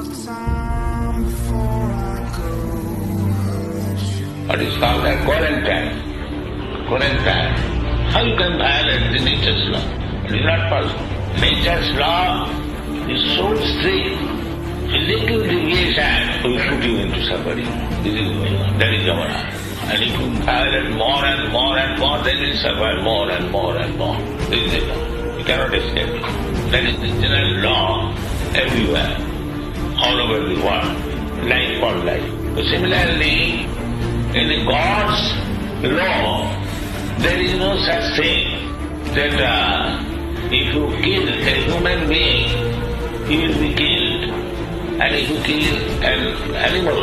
What is called a quarantine. Quarantine. How you can violate the nature's law? It is not possible. Nature's law is so strict. A little deviation will shoot you into suffering. This is going on. That is Yamana. And if you violate more and more and more, then you suffer more and more and more. This is the law. You cannot escape it. That is the general law everywhere, all over the world, life for life. So similarly, in the God's law, there is no such thing that if you kill a human being, he will be killed. And if you kill an animal,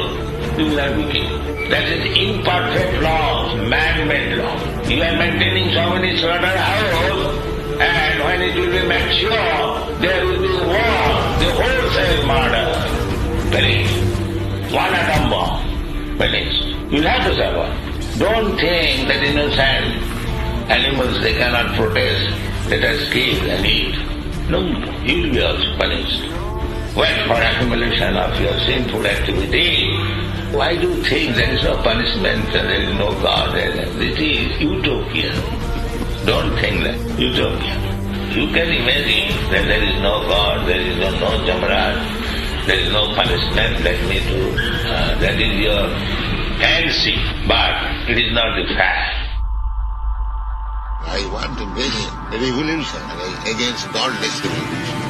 he will not be killed. That is imperfect law, man-made law. You are maintaining so many slaughterhouses, and when it will be mature, there will be war, the wholesale murder. Finished. One atom bomb. Finished. You'll have to suffer. Don't think that innocent animals, they cannot protest. Let us kill and eat. No, you will be also punished. Wait for accumulation of your sinful activity. Why do you think there is no punishment and there is no God? It is utopia. Don't think that. Utopia. You can imagine that there is no God, there is no Jamaraj, there is no punishment like me too. That is your fancy, but it is not the fact. I want to bring a revolution against godless civilization.